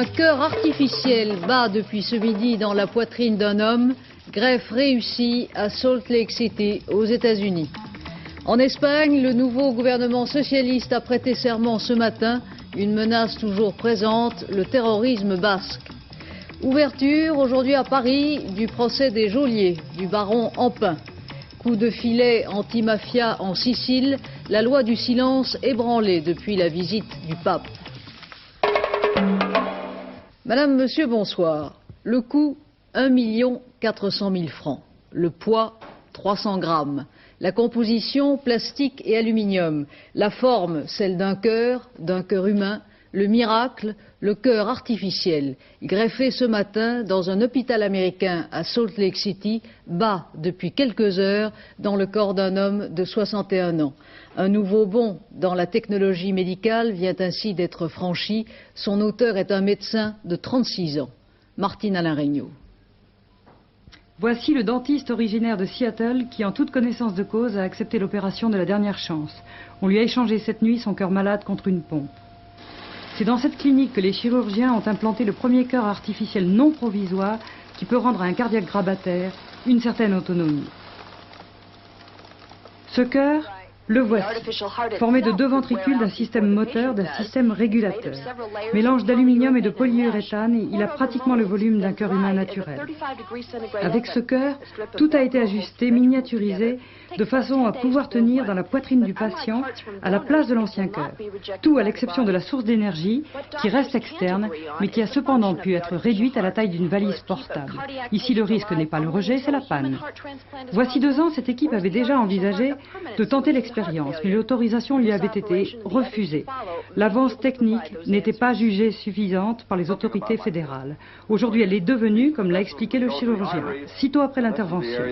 Un cœur artificiel bat depuis ce midi dans la poitrine d'un homme, greffe réussie à Salt Lake City, aux États-Unis. En Espagne, le nouveau gouvernement socialiste a prêté serment ce matin, une menace toujours présente, le terrorisme basque. Ouverture aujourd'hui à Paris du procès des geôliers, du baron Empin. Coup de filet anti-mafia en Sicile, la loi du silence ébranlée depuis la visite du pape. Madame, Monsieur, bonsoir. Le coût, 1 400 000 francs. Le poids, 300 grammes. La composition, plastique et aluminium. La forme, celle d'un cœur humain. Le miracle, le cœur artificiel, greffé ce matin dans un hôpital américain à Salt Lake City, bat depuis quelques heures dans le corps d'un homme de 61 ans. Un nouveau bond dans la technologie médicale vient ainsi d'être franchi. Son auteur est un médecin de 36 ans. Martine Alain Regnault. Voici le dentiste originaire de Seattle qui, en toute connaissance de cause, a accepté l'opération de la dernière chance. On lui a échangé cette nuit son cœur malade contre une pompe. C'est dans cette clinique que les chirurgiens ont implanté le premier cœur artificiel non provisoire qui peut rendre à un cardiaque grabataire une certaine autonomie. Ce cœur, le voici, formé de 2 ventricules d'un système moteur, d'un système régulateur. Mélange d'aluminium et de polyuréthane, il a pratiquement le volume d'un cœur humain naturel. Avec ce cœur, tout a été ajusté, miniaturisé, de façon à pouvoir tenir dans la poitrine du patient à la place de l'ancien cœur. Tout à l'exception de la source d'énergie, qui reste externe, mais qui a cependant pu être réduite à la taille d'une valise portable. Ici, le risque n'est pas le rejet, c'est la panne. Voici 2 ans, cette équipe avait déjà envisagé de tenter l'expérience, mais l'autorisation lui avait été refusée. L'avance technique n'était pas jugée suffisante par les autorités fédérales. Aujourd'hui, elle est devenue, comme l'a expliqué le chirurgien, sitôt après l'intervention.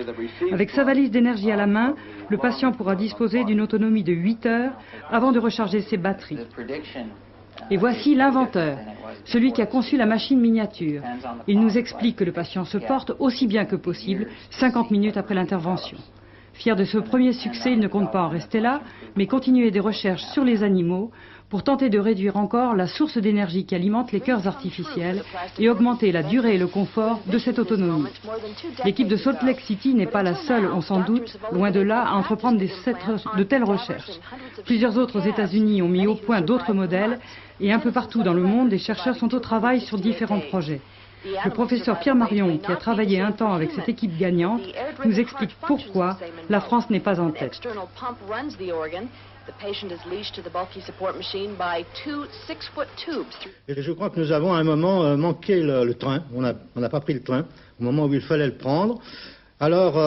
Avec sa valise d'énergie à la main, le patient pourra disposer d'une autonomie de 8 heures avant de recharger ses batteries. Et voici l'inventeur, celui qui a conçu la machine miniature. Il nous explique que le patient se porte aussi bien que possible 50 minutes après l'intervention. Fier de ce premier succès, il ne compte pas en rester là, mais continuer des recherches sur les animaux pour tenter de réduire encore la source d'énergie qui alimente les cœurs artificiels et augmenter la durée et le confort de cette autonomie. L'équipe de Salt Lake City n'est pas la seule, on s'en doute, loin de là, à entreprendre de telles recherches. Plusieurs autres États-Unis ont mis au point d'autres modèles et un peu partout dans le monde, des chercheurs sont au travail sur différents projets. Le professeur Pierre Marion, qui a travaillé un temps avec cette équipe gagnante, nous explique pourquoi la France n'est pas en tête. Et je crois que nous avons à un moment manqué le train. On n'a pas pris le train au moment où il fallait le prendre. Alors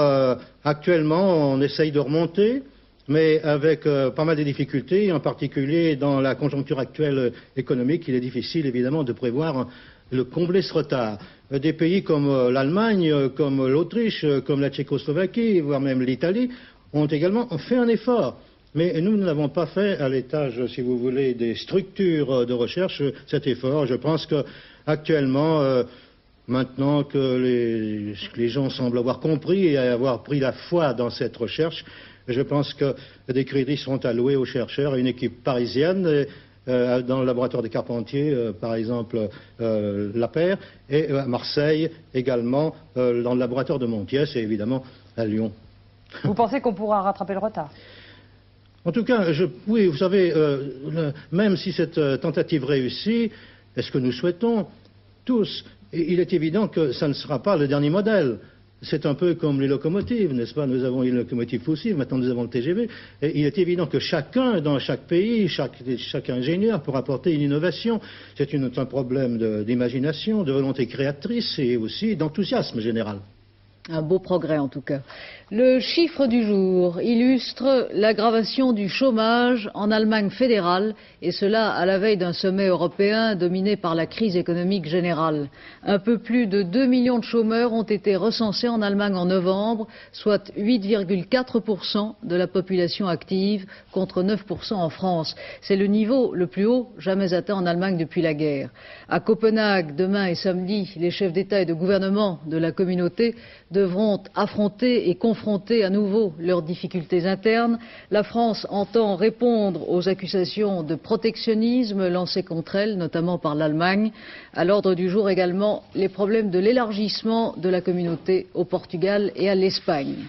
actuellement on essaye de remonter, mais avec pas mal de difficultés, en particulier dans la conjoncture actuelle économique, il est difficile évidemment de prévoir de combler ce retard. Des pays comme l'Allemagne, comme l'Autriche, comme la Tchécoslovaquie, voire même l'Italie, ont également fait un effort. Mais nous n'avons pas fait à l'étage, si vous voulez, des structures de recherche, cet effort. Je pense qu'actuellement, maintenant que les gens semblent avoir compris et avoir pris la foi dans cette recherche, je pense que des crédits seront alloués aux chercheurs, à une équipe parisienne, dans le laboratoire des Carpentiers, par exemple, Lapeyre, et à Marseille également, dans le laboratoire de Montiès et évidemment à Lyon. Vous pensez qu'on pourra rattraper le retard ? En tout cas, oui, vous savez, même si cette tentative réussit, est-ce que nous souhaitons tous, il est évident que ça ne sera pas le dernier modèle. C'est un peu comme les locomotives, n'est-ce pas? Nous avons une locomotive fossile, maintenant nous avons le TGV. Et il est évident que chacun, dans chaque pays, chaque ingénieur pourra apporter une innovation. C'est un problème d'imagination, de volonté créatrice et aussi d'enthousiasme général. Un beau progrès en tout cas. Le chiffre du jour illustre l'aggravation du chômage en Allemagne fédérale, et cela à la veille d'un sommet européen dominé par la crise économique générale. Un peu plus de 2 millions de chômeurs ont été recensés en Allemagne en novembre, soit 8,4% de la population active contre 9% en France. C'est le niveau le plus haut jamais atteint en Allemagne depuis la guerre. À Copenhague, demain et samedi, les chefs d'État et de gouvernement de la communauté devront affronter et confronter à nouveau leurs difficultés internes. La France entend répondre aux accusations de protectionnisme lancées contre elle, notamment par l'Allemagne. À l'ordre du jour également les problèmes de l'élargissement de la communauté au Portugal et à l'Espagne.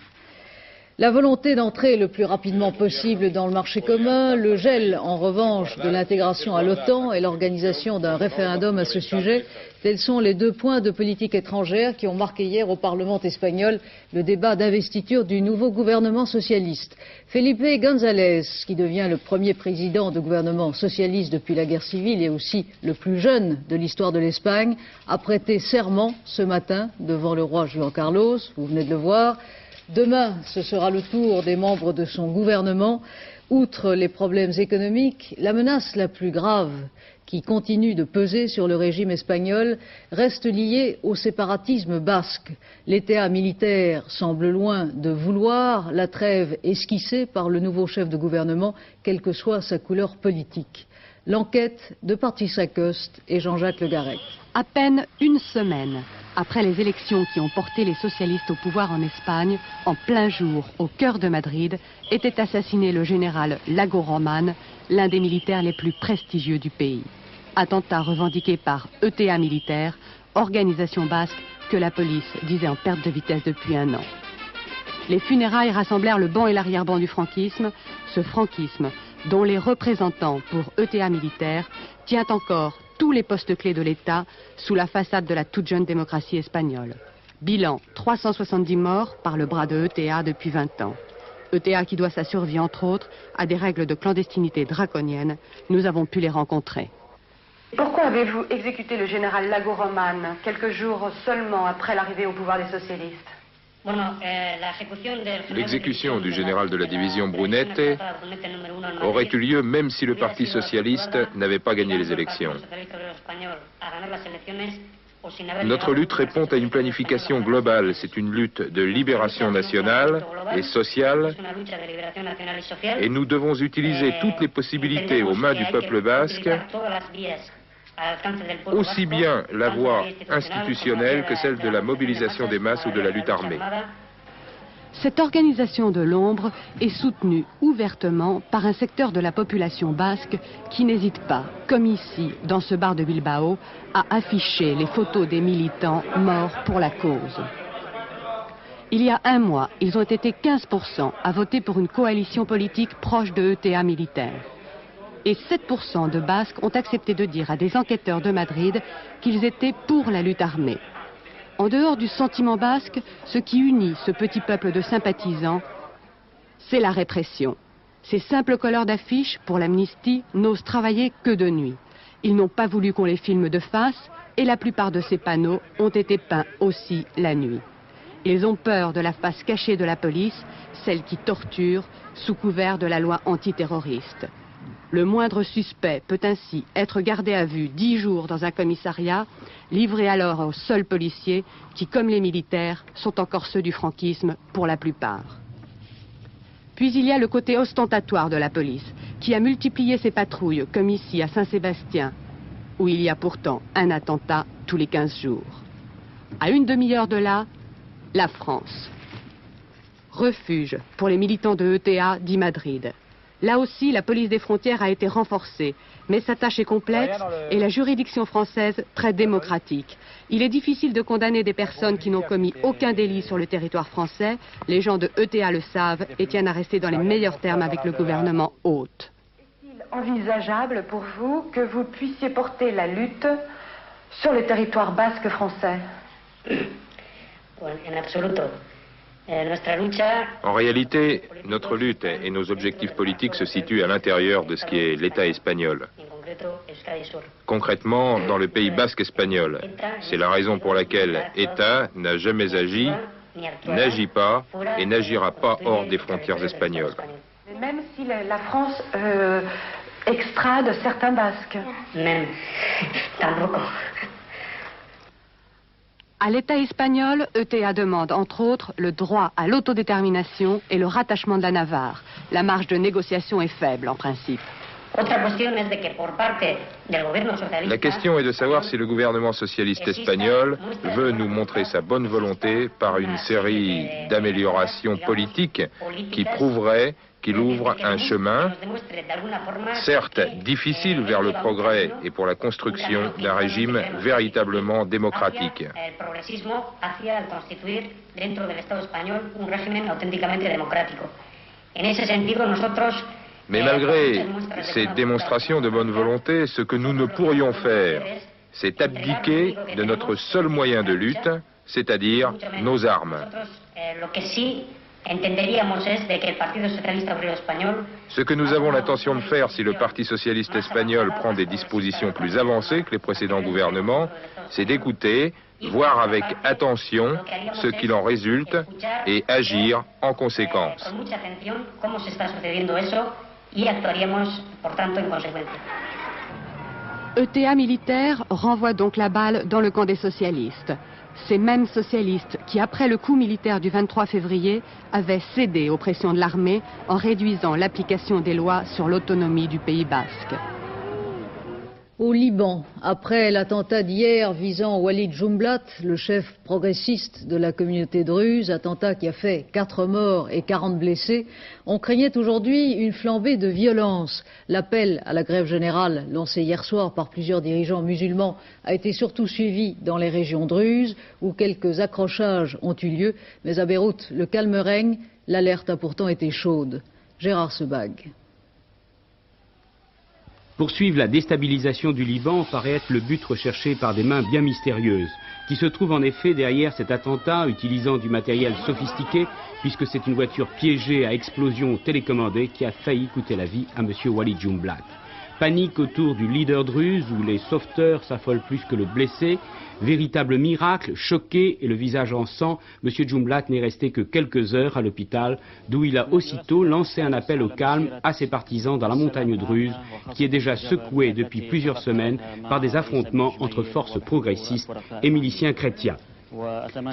La volonté d'entrer le plus rapidement possible dans le marché commun, le gel en revanche de l'intégration à l'OTAN et l'organisation d'un référendum à ce sujet, tels sont les deux points de politique étrangère qui ont marqué hier au Parlement espagnol le débat d'investiture du nouveau gouvernement socialiste. Felipe González, qui devient le premier président de gouvernement socialiste depuis la guerre civile et aussi le plus jeune de l'histoire de l'Espagne, a prêté serment ce matin devant le roi Juan Carlos, vous venez de le voir. Demain, ce sera le tour des membres de son gouvernement. Outre les problèmes économiques, la menace la plus grave qui continue de peser sur le régime espagnol reste liée au séparatisme basque. L'état militaire semble loin de vouloir la trêve esquissée par le nouveau chef de gouvernement, quelle que soit sa couleur politique. L'enquête de Patricia Coste et Jean-Jacques Le Garrec. À peine une semaine après les élections qui ont porté les socialistes au pouvoir en Espagne, en plein jour, au cœur de Madrid, était assassiné le général Lago Roman, l'un des militaires les plus prestigieux du pays. Attentat revendiqué par ETA Militaire, organisation basque que la police disait en perte de vitesse depuis un an. Les funérailles rassemblèrent le banc et l'arrière-ban du franquisme, ce franquisme dont les représentants pour ETA Militaire tient encore tous les postes clés de l'État sous la façade de la toute jeune démocratie espagnole. Bilan, 370 morts par le bras de ETA depuis 20 ans. ETA qui doit sa survie, entre autres, à des règles de clandestinité draconiennes. Nous avons pu les rencontrer. Pourquoi avez-vous exécuté le général Lago Roman quelques jours seulement après l'arrivée au pouvoir des socialistes? L'exécution du général de la division Brunete aurait eu lieu même si le Parti socialiste n'avait pas gagné les élections. Notre lutte répond à une planification globale. C'est une lutte de libération nationale et sociale. Et nous devons utiliser toutes les possibilités aux mains du peuple basque, aussi bien la voie institutionnelle que celle de la mobilisation des masses ou de la lutte armée. Cette organisation de l'ombre est soutenue ouvertement par un secteur de la population basque qui n'hésite pas, comme ici, dans ce bar de Bilbao, à afficher les photos des militants morts pour la cause. Il y a un mois, ils ont été 15% à voter pour une coalition politique proche de ETA Militaire. Et 7% de Basques ont accepté de dire à des enquêteurs de Madrid qu'ils étaient pour la lutte armée. En dehors du sentiment basque, ce qui unit ce petit peuple de sympathisants, c'est la répression. Ces simples colleurs d'affiches pour l'amnistie n'osent travailler que de nuit. Ils n'ont pas voulu qu'on les filme de face et la plupart de ces panneaux ont été peints aussi la nuit. Ils ont peur de la face cachée de la police, celle qui torture sous couvert de la loi antiterroriste. Le moindre suspect peut ainsi être gardé à vue 10 jours dans un commissariat, livré alors aux seuls policiers qui, comme les militaires, sont encore ceux du franquisme pour la plupart. Puis il y a le côté ostentatoire de la police, qui a multiplié ses patrouilles, comme ici à Saint-Sébastien, où il y a pourtant un attentat tous les 15 jours. À une demi-heure de là, la France. Refuge pour les militants de ETA, dit Madrid. Là aussi, la police des frontières a été renforcée, mais sa tâche est complexe et la juridiction française très démocratique. Il est difficile de condamner des personnes qui n'ont commis aucun délit sur le territoire français. Les gens de ETA le savent et tiennent à rester dans les meilleurs termes avec le gouvernement hôte. Est-il envisageable pour vous que vous puissiez porter la lutte sur le territoire basque français? En réalité, notre lutte et nos objectifs politiques se situent à l'intérieur de ce qui est l'État espagnol. Concrètement, dans le Pays basque espagnol. C'est la raison pour laquelle ETA n'a jamais agi, n'agit pas et n'agira pas hors des frontières espagnoles. Même si la France extrade certains Basques. Même, tampoco. À l'État espagnol, ETA demande, entre autres, le droit à l'autodétermination et le rattachement de la Navarre. La marge de négociation est faible, en principe. La question est de savoir si le gouvernement socialiste espagnol veut nous montrer sa bonne volonté par une série d'améliorations politiques qui prouveraient qu'il ouvre un chemin, certes difficile vers le progrès et pour la construction d'un régime véritablement démocratique. Mais malgré ces démonstrations de bonne volonté, ce que nous ne pourrions faire, c'est abdiquer de notre seul moyen de lutte, c'est-à-dire nos armes. Ce que nous avons l'intention de faire si le Parti socialiste espagnol prend des dispositions plus avancées que les précédents gouvernements, c'est d'écouter, voir avec attention ce qu'il en résulte et agir en conséquence. ETA militaire renvoie donc la balle dans le camp des socialistes. Ces mêmes socialistes qui, après le coup militaire du 23 février, avaient cédé aux pressions de l'armée en réduisant l'application des lois sur l'autonomie du Pays basque. Au Liban, après l'attentat d'hier visant Walid Jumblat, le chef progressiste de la communauté druze, attentat qui a fait 4 morts et 40 blessés, on craignait aujourd'hui une flambée de violence. L'appel à la grève générale lancé hier soir par plusieurs dirigeants musulmans a été surtout suivi dans les régions druzes où quelques accrochages ont eu lieu, mais à Beyrouth, le calme règne, l'alerte a pourtant été chaude. Gérard Sebag. Poursuivre la déstabilisation du Liban paraît être le but recherché par des mains bien mystérieuses, qui se trouvent en effet derrière cet attentat utilisant du matériel sophistiqué, puisque c'est une voiture piégée à explosion télécommandée qui a failli coûter la vie à M. Walid Jumblat. Panique autour du leader druze où les sauveteurs s'affolent plus que le blessé. Véritable miracle, choqué et le visage en sang, M. Jumblat n'est resté que quelques heures à l'hôpital, d'où il a aussitôt lancé un appel au calme à ses partisans dans la montagne druze, qui est déjà secouée depuis plusieurs semaines par des affrontements entre forces progressistes et miliciens chrétiens.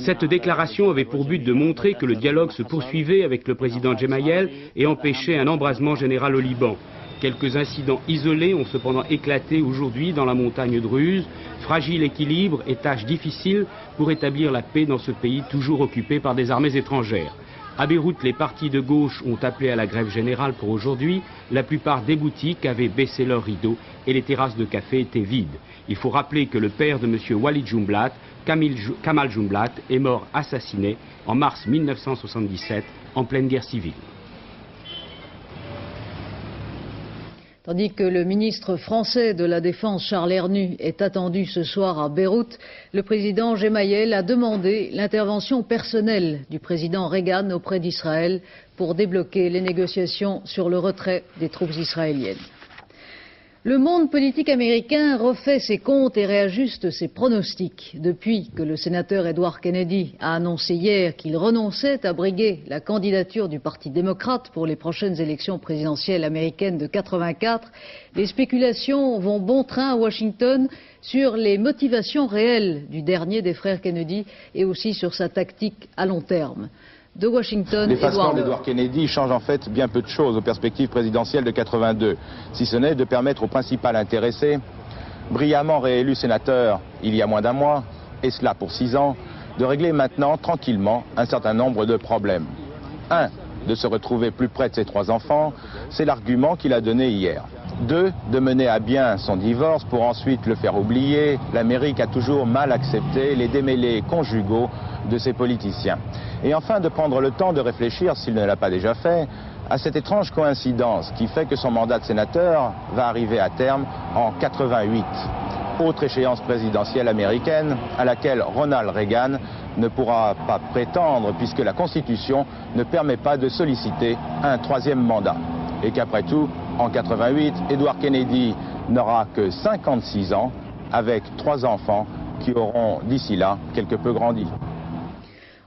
Cette déclaration avait pour but de montrer que le dialogue se poursuivait avec le président Gemayel et empêchait un embrasement général au Liban. Quelques incidents isolés ont cependant éclaté aujourd'hui dans la montagne druze. Fragile équilibre et tâche difficile pour établir la paix dans ce pays toujours occupé par des armées étrangères. À Beyrouth, les partis de gauche ont appelé à la grève générale pour aujourd'hui. La plupart des boutiques avaient baissé leurs rideaux et les terrasses de café étaient vides. Il faut rappeler que le père de M. Walid Jumblat, Kamal Jumblat, est mort assassiné en mars 1977 en pleine guerre civile. Tandis que le ministre français de la Défense, Charles Hernu, est attendu ce soir à Beyrouth, le président Gemayel a demandé l'intervention personnelle du président Reagan auprès d'Israël pour débloquer les négociations sur le retrait des troupes israéliennes. Le monde politique américain refait ses comptes et réajuste ses pronostics. Depuis que le sénateur Edward Kennedy a annoncé hier qu'il renonçait à briguer la candidature du Parti démocrate pour les prochaines élections présidentielles américaines de 84, les spéculations vont bon train à Washington sur les motivations réelles du dernier des frères Kennedy et aussi sur sa tactique à long terme. De Washington, l'effacement d'Edward Kennedy change en fait bien peu de choses aux perspectives présidentielles de 82, si ce n'est de permettre au principal intéressé, brillamment réélu sénateur il y a moins d'un mois, et cela pour 6 ans, de régler maintenant tranquillement un certain nombre de problèmes. Un, de se retrouver plus près de ses 3 enfants, c'est l'argument qu'il a donné hier. 2, de mener à bien son divorce pour ensuite le faire oublier. L'Amérique a toujours mal accepté les démêlés conjugaux de ses politiciens. Et enfin de prendre le temps de réfléchir, s'il ne l'a pas déjà fait, à cette étrange coïncidence qui fait que son mandat de sénateur va arriver à terme en 88. Autre échéance présidentielle américaine à laquelle Ronald Reagan ne pourra pas prétendre puisque la Constitution ne permet pas de solliciter un 3e mandat. Et qu'après tout, en 88, Edward Kennedy n'aura que 56 ans avec 3 enfants qui auront d'ici là quelque peu grandi.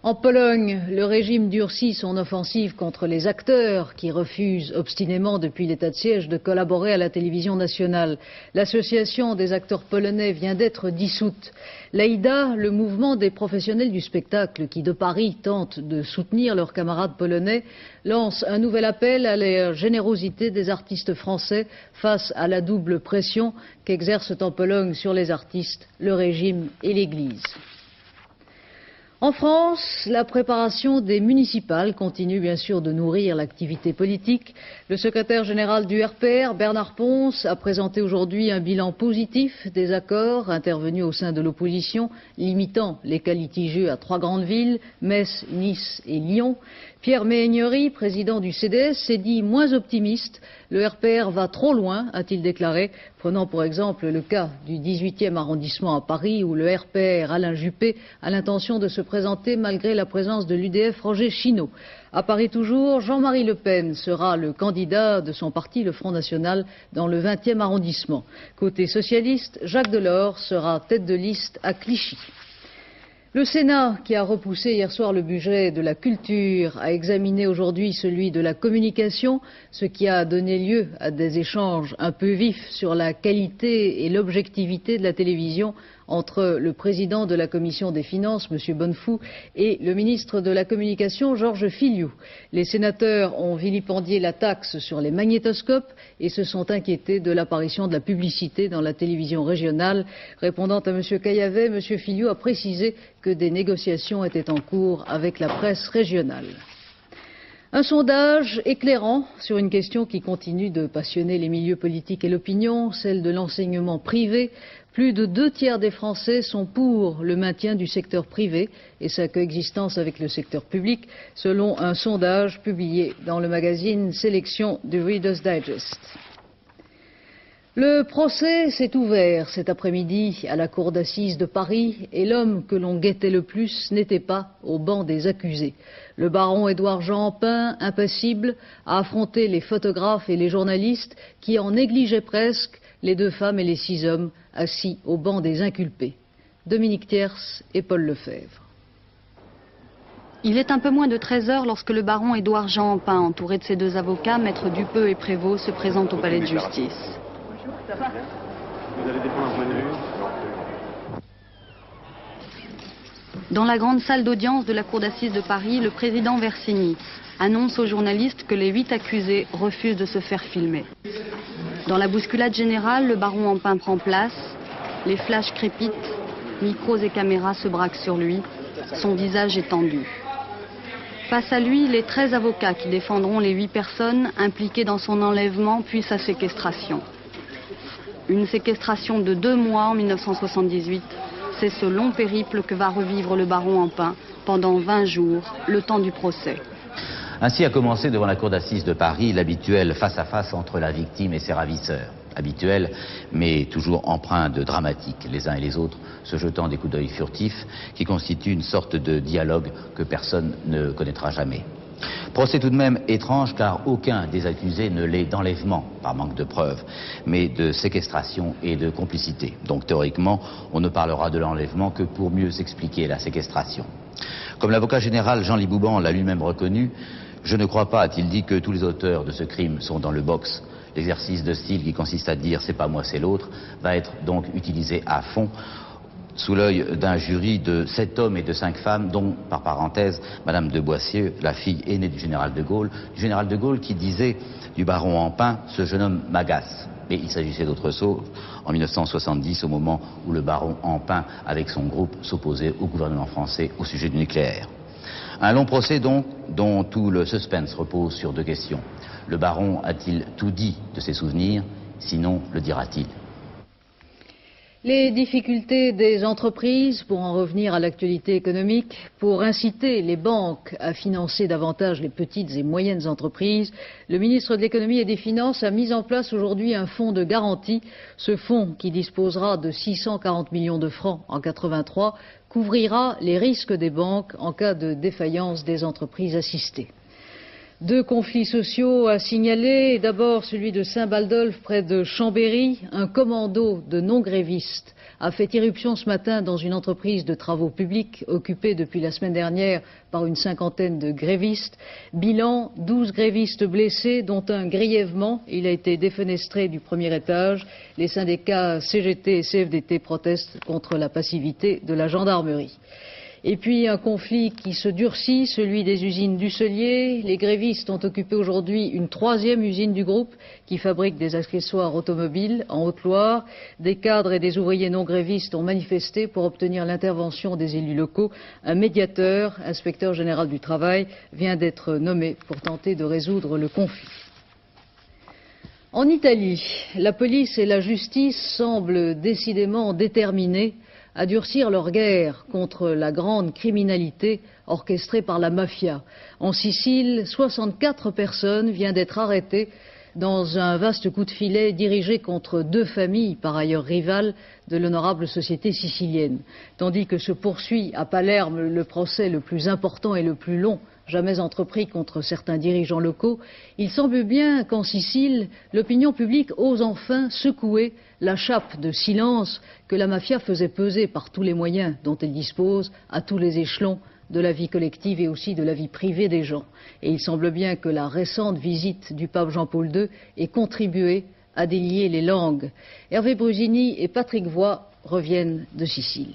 En Pologne, le régime durcit son offensive contre les acteurs qui refusent obstinément depuis l'état de siège de collaborer à la télévision nationale. L'association des acteurs polonais vient d'être dissoute. L'AIDA, le mouvement des professionnels du spectacle qui de Paris tentent de soutenir leurs camarades polonais, lance un nouvel appel à la générosité des artistes français face à la double pression qu'exercent en Pologne sur les artistes, le régime et l'Église. En France, la préparation des municipales continue bien sûr de nourrir l'activité politique. Le secrétaire général du RPR, Bernard Pons, a présenté aujourd'hui un bilan positif des accords intervenus au sein de l'opposition, limitant les cas litigieux à 3 grandes villes, Metz, Nice et Lyon. Pierre Méhaignerie, président du CDS, s'est dit moins optimiste. Le RPR va trop loin, a-t-il déclaré, prenant pour exemple le cas du 18e arrondissement à Paris où le RPR Alain Juppé a l'intention de se présenter malgré la présence de l'UDF Roger Chinot. À Paris toujours, Jean-Marie Le Pen sera le candidat de son parti, le Front National, dans le 20e arrondissement. Côté socialiste, Jacques Delors sera tête de liste à Clichy. Le Sénat, qui a repoussé hier soir le budget de la culture, a examiné aujourd'hui celui de la communication, ce qui a donné lieu à des échanges un peu vifs sur la qualité et l'objectivité de la télévision entre le président de la commission des finances, M. Bonnefou, et le ministre de la communication, Georges Filiou. Les sénateurs ont vilipendé la taxe sur les magnétoscopes et se sont inquiétés de l'apparition de la publicité dans la télévision régionale. Répondant à M. Caillavet, M. Filiou a précisé que des négociations étaient en cours avec la presse régionale. Un sondage éclairant sur une question qui continue de passionner les milieux politiques et l'opinion, celle de l'enseignement privé. Plus de 2/3 des Français sont pour le maintien du secteur privé et sa coexistence avec le secteur public, selon un sondage publié dans le magazine Sélection du Reader's Digest. Le procès s'est ouvert cet après-midi à la cour d'assises de Paris et l'homme que l'on guettait le plus n'était pas au banc des accusés. Le baron Édouard Jean Empain, impassible, a affronté les photographes et les journalistes qui en négligeaient presque les 2 femmes et les 6 hommes assis au banc des inculpés. Dominique Thiers et Paul Lefebvre. Il est un peu moins de 13 heures lorsque le baron Édouard Jean Empain, entouré de ses 2 avocats, maîtres Dupeux et Prévost, se présente au palais de justice. Ça va ? Vous allez défendre un point de vue ? Dans la grande salle d'audience de la cour d'assises de Paris, le président Versini annonce aux journalistes que les 8 accusés refusent de se faire filmer. Dans la bousculade générale, le baron Empain prend place, les flashs crépitent, micros et caméras se braquent sur lui, son visage est tendu. Face à lui, les 13 avocats qui défendront les 8 personnes impliquées dans son enlèvement puis sa séquestration. Une séquestration de 2 mois en 1978, c'est ce long périple que va revivre le baron Empain pendant 20 jours, le temps du procès. Ainsi a commencé devant la cour d'assises de Paris l'habituel face-à-face entre la victime et ses ravisseurs. Habituel, mais toujours empreint de dramatique, les uns et les autres se jetant des coups d'œil furtifs qui constituent une sorte de dialogue que personne ne connaîtra jamais. Procès tout de même étrange car aucun des accusés ne l'est d'enlèvement, par manque de preuves, mais de séquestration et de complicité. Donc théoriquement, on ne parlera de l'enlèvement que pour mieux expliquer la séquestration. Comme l'avocat général Jean Libouban l'a lui-même reconnu, je ne crois pas, a-t-il dit, que tous les auteurs de ce crime sont dans le box. L'exercice de style qui consiste à dire « c'est pas moi, c'est l'autre » va être donc utilisé à fond sous l'œil d'un jury de 7 hommes et de 5 femmes, dont, par parenthèse, Madame de Boissieu, la fille aînée du général de Gaulle qui disait du baron Empain « ce jeune homme m'agace ». Mais il s'agissait d'autre chose en 1970, au moment où le baron Empain, avec son groupe, s'opposait au gouvernement français au sujet du nucléaire. Un long procès donc, dont tout le suspense repose sur 2 questions. Le baron a-t-il tout dit de ses souvenirs? Sinon, le dira-t-il? Les difficultés des entreprises, pour en revenir à l'actualité économique, pour inciter les banques à financer davantage les petites et moyennes entreprises, le ministre de l'économie et des finances a mis en place aujourd'hui un fonds de garantie. Ce fonds, qui disposera de 640 millions de francs en 83, couvrira les risques des banques en cas de défaillance des entreprises assistées. Deux conflits sociaux à signaler. D'abord celui de Saint-Baldolphe près de Chambéry. Un commando de non-grévistes a fait irruption ce matin dans une entreprise de travaux publics occupée depuis la semaine dernière par une cinquantaine de grévistes. Bilan, 12 grévistes blessés, dont un grièvement. Il a été défenestré du premier étage. Les syndicats CGT et CFDT protestent contre la passivité de la gendarmerie. Et puis un conflit qui se durcit, celui des usines d'Usselier. Les grévistes ont occupé aujourd'hui une troisième usine du groupe qui fabrique des accessoires automobiles en Haute-Loire. Des cadres et des ouvriers non grévistes ont manifesté pour obtenir l'intervention des élus locaux. Un médiateur, inspecteur général du travail, vient d'être nommé pour tenter de résoudre le conflit. En Italie, la police et la justice semblent décidément déterminées à durcir leur guerre contre la grande criminalité orchestrée par la mafia. En Sicile, 64 personnes viennent d'être arrêtées dans un vaste coup de filet dirigé contre deux familles, par ailleurs rivales, de l'honorable société sicilienne. Tandis que se poursuit à Palerme le procès le plus important et le plus long jamais entrepris contre certains dirigeants locaux, il semble bien qu'en Sicile, l'opinion publique ose enfin secouer la chape de silence que la mafia faisait peser par tous les moyens dont elle dispose à tous les échelons de la vie collective et aussi de la vie privée des gens. Et il semble bien que la récente visite du pape Jean-Paul II ait contribué à délier les langues. Hervé Brusini et Patrick Voix reviennent de Sicile.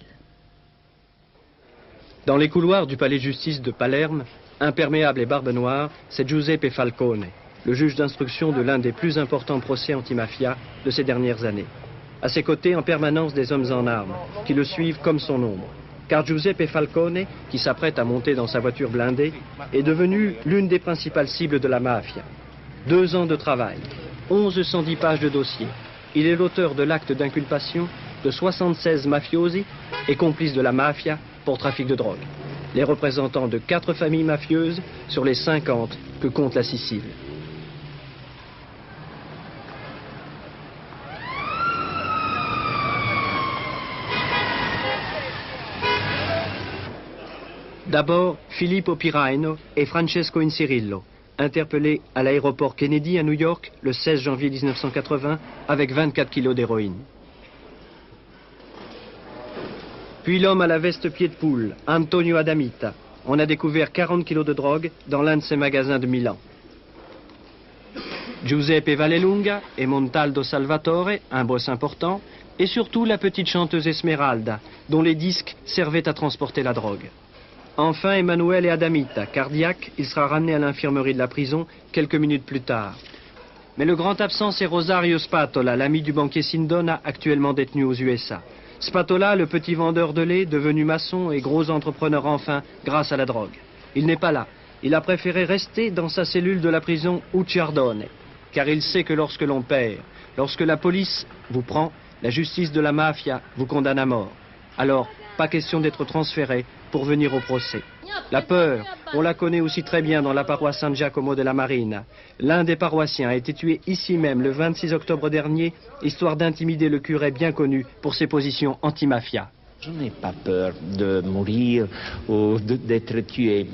Dans les couloirs du palais de justice de Palerme, imperméable et barbe noire, c'est Giuseppe Falcone, le juge d'instruction de l'un des plus importants procès anti-mafia de ces dernières années. À ses côtés, en permanence, des hommes en armes, qui le suivent comme son ombre. Car Giuseppe Falcone, qui s'apprête à monter dans sa voiture blindée, est devenu l'une des principales cibles de la mafia. 2 ans de travail, 1110 pages de dossier. Il est l'auteur de l'acte d'inculpation de 76 mafiosi et complices de la mafia pour trafic de drogue. Les représentants de 4 familles mafieuses sur les 50 que compte la Sicile. D'abord, Filippo Piraino et Francesco Incirillo, interpellés à l'aéroport Kennedy à New York le 16 janvier 1980 avec 24 kilos d'héroïne. Puis l'homme à la veste pied de poule, Antonio Adamita. On a découvert 40 kilos de drogue dans l'un de ses magasins de Milan. Giuseppe Vallelunga et Montaldo Salvatore, un boss important, et surtout la petite chanteuse Esmeralda, dont les disques servaient à transporter la drogue. Enfin, Emanuele Adamita, cardiaque, il sera ramené à l'infirmerie de la prison quelques minutes plus tard. Mais le grand absent, c'est Rosario Spatola, l'ami du banquier Sindona, actuellement détenu aux USA. Spatola, le petit vendeur de lait, devenu maçon et gros entrepreneur enfin, grâce à la drogue. Il n'est pas là. Il a préféré rester dans sa cellule de la prison Ucciardone, car il sait que lorsque l'on perd, lorsque la police vous prend, la justice de la mafia vous condamne à mort. Alors, pas question d'être transféré pour venir au procès. La peur, on la connaît aussi très bien dans la paroisse San Giacomo della Marina. L'un des paroissiens a été tué ici même le 26 octobre dernier, histoire d'intimider le curé bien connu pour ses positions anti-mafia. Je n'ai pas peur de mourir ou d'être tué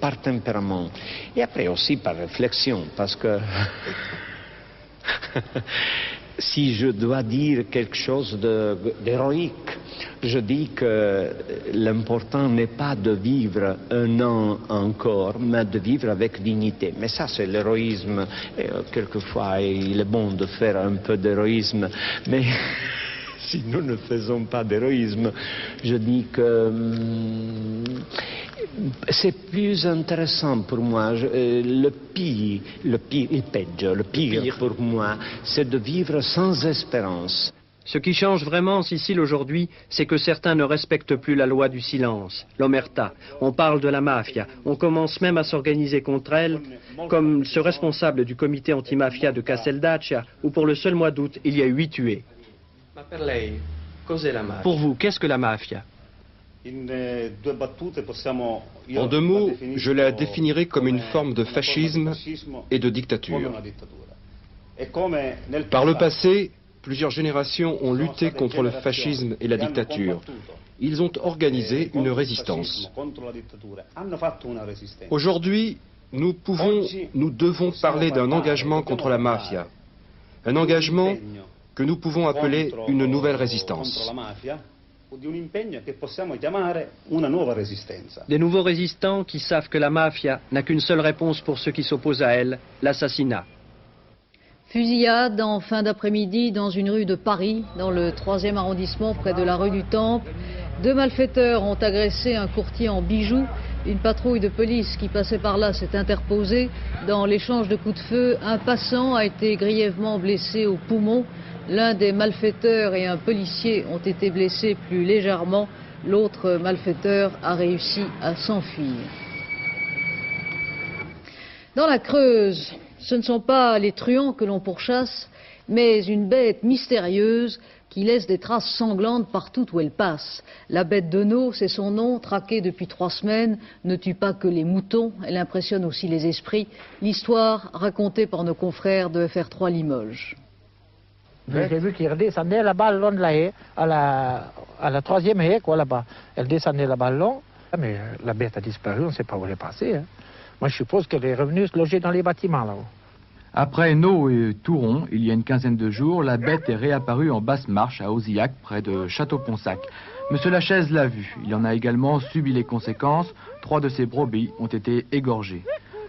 par tempérament. Et après aussi par réflexion, parce que si je dois dire quelque chose d'héroïque, je dis que l'important n'est pas de vivre 1 an encore, mais de vivre avec dignité. Mais ça, c'est l'héroïsme. Quelquefois, il est bon de faire un peu d'héroïsme, mais si nous ne faisons pas d'héroïsme, je dis que c'est plus intéressant pour moi. Le pire pour moi, c'est de vivre sans espérance. Ce qui change vraiment en Sicile aujourd'hui, c'est que certains ne respectent plus la loi du silence, l'omerta. On parle de la mafia, on commence même à s'organiser contre elle, comme ce responsable du comité antimafia de Casteldaccia, où pour le seul mois d'août, il y a eu 8 tués. Pour vous, qu'est-ce que la mafia? En 2 mots, je la définirais comme une forme de fascisme et de dictature. Par le passé, plusieurs générations ont lutté contre le fascisme et la dictature. Ils ont organisé une résistance. Aujourd'hui, nous devons parler d'un engagement contre la mafia. Un engagement que nous pouvons appeler une nouvelle résistance. Des nouveaux résistants qui savent que la mafia n'a qu'une seule réponse pour ceux qui s'opposent à elle, l'assassinat. Fusillade en fin d'après-midi dans une rue de Paris, dans le 3e arrondissement près de la rue du Temple. 2 malfaiteurs ont agressé un courtier en bijoux. Une patrouille de police qui passait par là s'est interposée. Dans l'échange de coups de feu, un passant a été grièvement blessé au poumon. L'un des malfaiteurs et un policier ont été blessés plus légèrement. L'autre malfaiteur a réussi à s'enfuir. Dans la Creuse, ce ne sont pas les truands que l'on pourchasse, mais une bête mystérieuse qui laisse des traces sanglantes partout où elle passe. La bête de Nau, c'est son nom, traquée depuis 3 semaines, ne tue pas que les moutons, elle impressionne aussi les esprits. L'histoire racontée par nos confrères de FR3 Limoges. J'ai vu qu'il redescendait là-bas le long de la haie, à la 3e haie, quoi, là-bas. Elle descendait là-bas le long, mais la bête a disparu, on ne sait pas où elle est passée. Hein. Moi, je suppose qu'elle est revenue se loger dans les bâtiments, là-haut. Après Nau et Touron, il y a une quinzaine de jours, la bête est réapparue en basse marche à Auzillac, près de Château-Ponsac. Monsieur Lachaise l'a vu. Il en a également subi les conséquences. 3 de ses brebis ont été égorgées.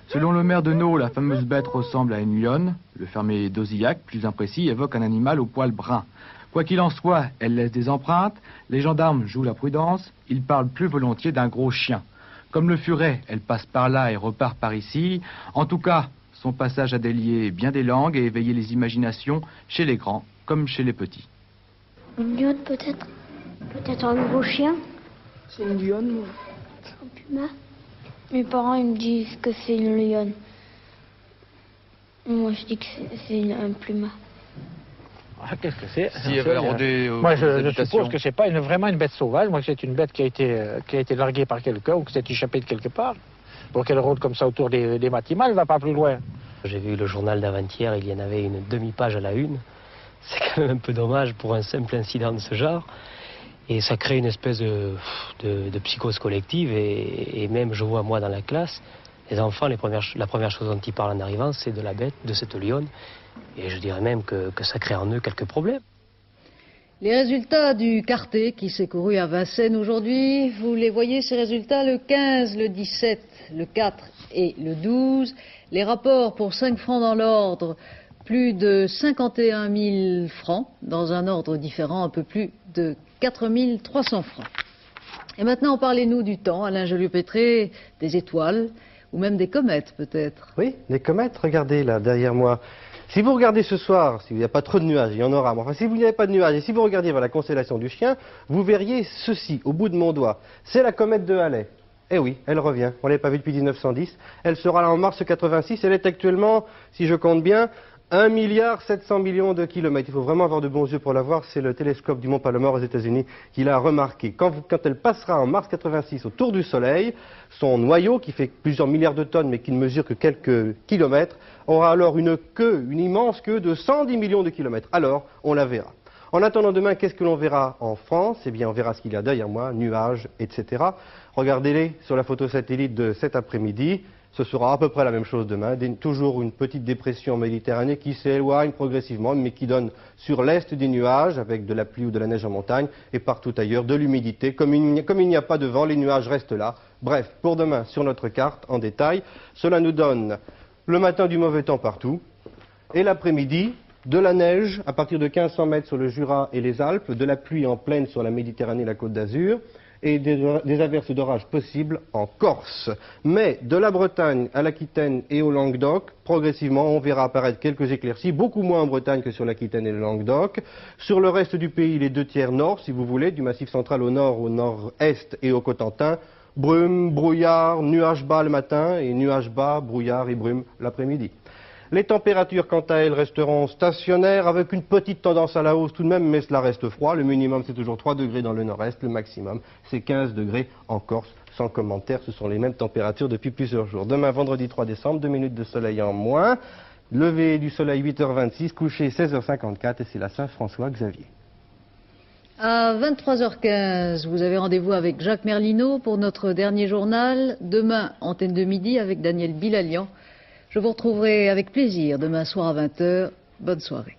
Selon le maire de Nau, la fameuse bête ressemble à une lionne. Le fermier d'Auzillac, plus imprécis, évoque un animal au poil brun. Quoi qu'il en soit, elle laisse des empreintes. Les gendarmes jouent la prudence. Ils parlent plus volontiers d'un gros chien. Comme le furet, elle passe par là et repart par ici. En tout cas, son passage a délié bien des langues et éveillé les imaginations chez les grands comme chez les petits. Une lionne peut-être? Peut-être un gros chien? C'est une lionne, moi. Un puma? Mes parents ils me disent que c'est une lionne. Moi je dis que c'est un puma. Ah, qu'est-ce que c'est? Si elle va rôder moi je suppose que c'est pas vraiment une bête sauvage. Moi que c'est une bête qui a été larguée par quelqu'un ou qui s'est échappée de quelque part. Pour qu'elle rôde comme ça autour des bâtiments, elle ne va pas plus loin. J'ai vu le journal d'avant-hier, il y en avait une demi-page à la une. C'est quand même un peu dommage pour un simple incident de ce genre. Et ça crée une espèce de psychose collective. Et même, je vois moi dans la classe, les enfants, la première chose dont ils parlent en arrivant, c'est de la bête, de cette lionne. Et je dirais même que ça crée en eux quelques problèmes. Les résultats du quartet qui s'est couru à Vincennes aujourd'hui, vous les voyez ces résultats le 15, le 17, le 4 et le 12. Les rapports pour 5 francs dans l'ordre, plus de 51 000 francs, dans un ordre différent, un peu plus de 4 300 francs. Et maintenant, parlez-nous du temps, Alain Joliot-Pétré, des étoiles, ou même des comètes peut-être. Oui, des comètes, regardez là, derrière moi. Si vous regardez ce soir, s'il n'y a pas trop de nuages, il y en aura, mais enfin si vous n'y avez pas de nuages, et si vous regardiez vers la constellation du Chien, vous verriez ceci, au bout de mon doigt. C'est la comète de Halley. Eh oui, elle revient, on ne l'avait pas vue depuis 1910. Elle sera là en mars 86, elle est actuellement, si je compte bien, 1,7 milliard de kilomètres. Il faut vraiment avoir de bons yeux pour la voir, c'est le télescope du Mont Palomar aux États-Unis qui l'a remarqué. Quand elle passera en mars 86 autour du Soleil, son noyau, qui fait plusieurs milliards de tonnes mais qui ne mesure que quelques kilomètres, aura alors une immense queue de 110 millions de kilomètres. Alors, on la verra. En attendant demain, qu'est-ce que l'on verra en France? Eh bien, on verra ce qu'il y a derrière moi, nuages, etc. Regardez-les sur la photo satellite de cet après-midi. Ce sera à peu près la même chose demain. Toujours une petite dépression en Méditerranée qui s'éloigne progressivement, mais qui donne sur l'est des nuages, avec de la pluie ou de la neige en montagne, et partout ailleurs de l'humidité. Comme il n'y a pas de vent, les nuages restent là. Bref, pour demain, sur notre carte, en détail, cela nous donne le matin du mauvais temps partout, et l'après-midi, de la neige à partir de 1500 mètres sur le Jura et les Alpes, de la pluie en plaine sur la Méditerranée et la Côte d'Azur, et des averses d'orage possibles en Corse. Mais de la Bretagne à l'Aquitaine et au Languedoc, progressivement, on verra apparaître quelques éclaircies, beaucoup moins en Bretagne que sur l'Aquitaine et le Languedoc. Sur le reste du pays, les 2/3 nord, si vous voulez, du Massif central au nord-est et au Cotentin, brume, brouillard, nuages bas le matin et nuages bas, brouillard et brume l'après-midi. Les températures, quant à elles, resteront stationnaires avec une petite tendance à la hausse tout de même, mais cela reste froid. Le minimum, c'est toujours 3 degrés dans le nord-est. Le maximum, c'est 15 degrés en Corse. Sans commentaire, ce sont les mêmes températures depuis plusieurs jours. Demain, vendredi 3 décembre, 2 minutes de soleil en moins. Lever du soleil 8h26, coucher 16h54 et c'est la Saint-François Xavier. À 23h15, vous avez rendez-vous avec Jacques Merlino pour notre dernier journal. Demain, antenne de midi avec Daniel Bilalian. Je vous retrouverai avec plaisir demain soir à 20h. Bonne soirée.